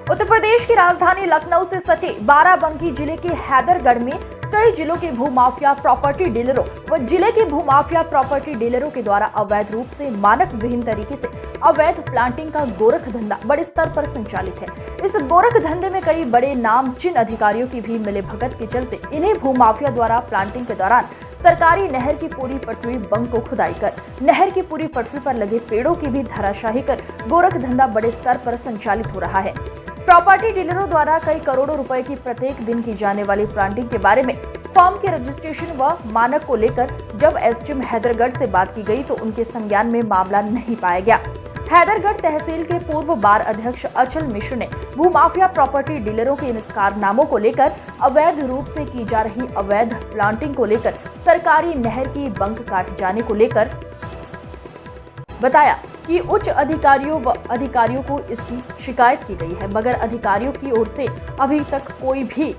उत्तर प्रदेश की राजधानी लखनऊ से सटे बाराबंकी जिले के हैदरगढ़ में कई जिलों के भूमाफिया प्रॉपर्टी डीलरों व जिले के भूमाफिया प्रॉपर्टी डीलरों के द्वारा अवैध रूप से मानक विहीन तरीके से अवैध प्लांटिंग का गोरख धंधा बड़े स्तर पर संचालित है। इस गोरख धंधे में कई बड़े नामचीन अधिकारियों की भी मिलीभगत के चलते इन्हीं भूमाफिया द्वारा प्लांटिंग के दौरान सरकारी नहर की पूरी पटरी बंक को खुदाई कर नहर की पूरी पटरी पर लगे पेड़ों की भी धराशाही कर गोरख धंधा बड़े स्तर पर संचालित हो रहा है। प्रॉपर्टी डीलरों द्वारा कई करोड़ों रुपए की प्रत्येक दिन की जाने वाली प्लांटिंग के बारे में फर्म के रजिस्ट्रेशन व मानक को लेकर जब एसडीएम हैदरगढ़ से बात की गई तो उनके संज्ञान में मामला नहीं पाया गया। हैदरगढ़ तहसील के पूर्व बार अध्यक्ष अचल मिश्र ने भूमाफिया प्रॉपर्टी डीलरों के इन कारनामों को लेकर अवैध रूप से की जा रही अवैध प्लांटिंग को लेकर सरकारी नहर की बंक काट जाने को लेकर बताया कि उच्च अधिकारियों को इसकी शिकायत की गई है, मगर अधिकारियों की ओर से अभी तक कोई भी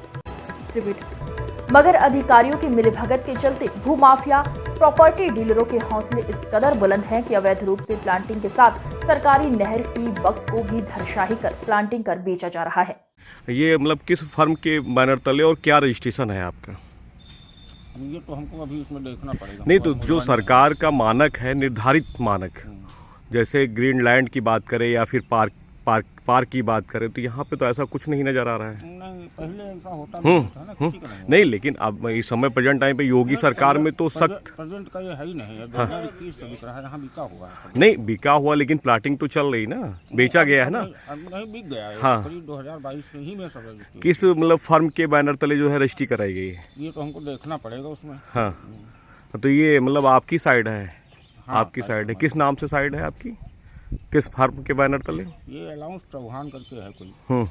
अधिकारियों की मिलीभगत के चलते भूमाफिया प्रॉपर्टी डीलरों के हौसले इस कदर बुलंद हैं कि अवैध रूप से प्लांटिंग के साथ सरकारी नहर की बक को भी धराशाही कर प्लांटिंग कर बेचा जा रहा है। ये मतलब किस फर्म के बैनर तले और क्या रजिस्ट्रेशन है आपका? ये तो हमको अभी इसमें देखना पड़ेगा। नहीं तो जो सरकार का मानक है, निर्धारित मानक, जैसे ग्रीन लैंड की बात करें या फिर पार्क की बात करें तो यहाँ पे तो ऐसा कुछ नहीं नजर आ रहा है। नहीं, पहले ऐसा होता नहीं था ना। नहीं, लेकिन अब इस समय प्रेजेंट टाइम पे योगी सरकार में तो सख्त प्रेजेंट का ये है ही नहीं है। 2021 से बिक रहा है, यहाँ बिका हुआ है। नहीं बिका हुआ, लेकिन प्लाटिंग तो चल रही ना, बेचा गया है ना। नहीं बिक गया है। हाँ, 2022 में ही में सब रजिस्ट्री। किस मतलब फर्म के बैनर तले जो है रजिस्ट्री कराई गई है? ये तो हमको देखना पड़ेगा उसमें। हाँ, तो ये मतलब आपकी साइड है? आपकी साइड है, किस नाम से साइड है आपकी? किस फर्म के बैनर तले? ये अलाउंस चौहान करके है कोई।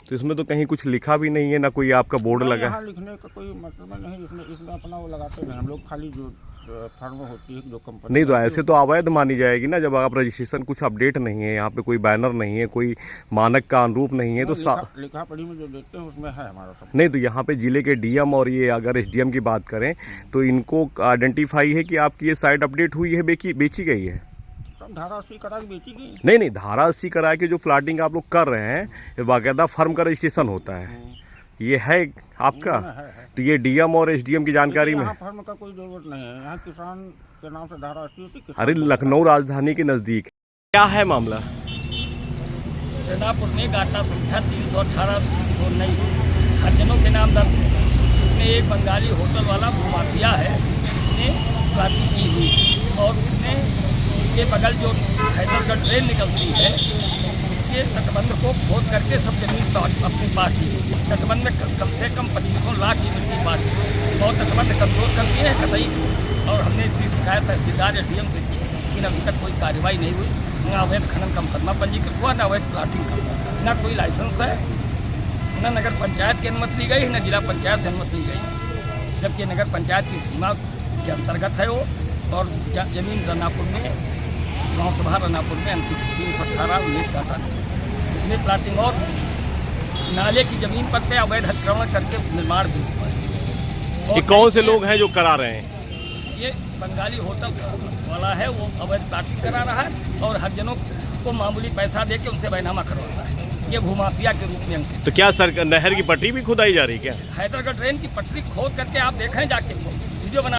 तो इसमें तो कहीं कुछ लिखा भी नहीं है, ना कोई आपका बोर्ड लगा। यहाँ लिखने का कोई मतलब नहीं, इसमें अपना वो लगाते हैं हम लोग, खाली जो फर्म होती है जो कंपनी। नहीं तो ऐसे तो अवैध मानी जाएगी ना, जब आप रजिस्ट्रेशन कुछ अपडेट नहीं है, यहाँ पे कोई बैनर नहीं है, कोई मानक का अनुरूप नहीं है तो लिखा पढ़ी में जो देखते हैं उसमें है हमारा सब। नहीं तो यहाँ पे जिले के डीएम और ये अगर एसडीएम की बात करें तो इनको आइडेंटिफाई है कि आपकी ये साइट अपडेट हुई है, बेची गई है। धारा 80 करा के बेची गई? नहीं, धारा 80 करा के जो प्लाटिंग आप लोग कर रहे हैं बाकायदा फर्म का रजिस्ट्रेशन होता है, ये है आपका? है। तो ये डीएम और एसडीएम की जानकारी में? फर्म का कोई जरूरत नहीं है, यहाँ किसान के नाम से धारा 80 होती है। अरे लखनऊ राजधानी के नजदीक क्या है मामला? रेनापुर में गाटा संख्या 318-319 हरिजनों के नाम दर्ज है। इसमें एक बंगाली होटल वाला भूमाफिया है, उसने प्लाटिंग की हुई और उसने उसके बगल जो हैदरगढ़ ट्रेन निकलती है उसके तटबंध को खोद करके सब जमीन अपनी पास की। तटबंध में कम से कम 25 लाख की मिट्टी पास की और तटबंध कमजोर कर दिए हैं कतई। और हमने इसकी शिकायत तहसीलदार एसडीएम से की, लेकिन अभी तक कोई कार्रवाई नहीं हुई। न अवैध खनन का मुकदमा पंजीकृत हुआ, न अवैध प्लाटिंग का, न कोई लाइसेंस है, न नगर पंचायत की अनुमति ली गई, न जिला पंचायत से अनुमति ली गई, जबकि नगर पंचायत की सीमा के अंतर्गत है वो। और जमीन रनापुर में, गाँव सभा रनापुर में 318-19 काटा इसमें प्लाटिंग और नाले की जमीन पर पे अवैध अतिक्रमण करके निर्माण भी हुआ है। ये कौन से लोग हैं जो करा रहे हैं? ये बंगाली होटल वाला है, वो अवैध प्लाटिंग करा रहा है और हरिजनों को मामूली पैसा दे के उनसे बैनामा करवा रहा है। ये भूमाफिया के रूप में अंकित। तो क्या नहर की पटरी भी खुदाई जा रही है क्या? हैदरगढ़ ट्रेन की पटरी खोद करके आप देखें जाके वीडियो बना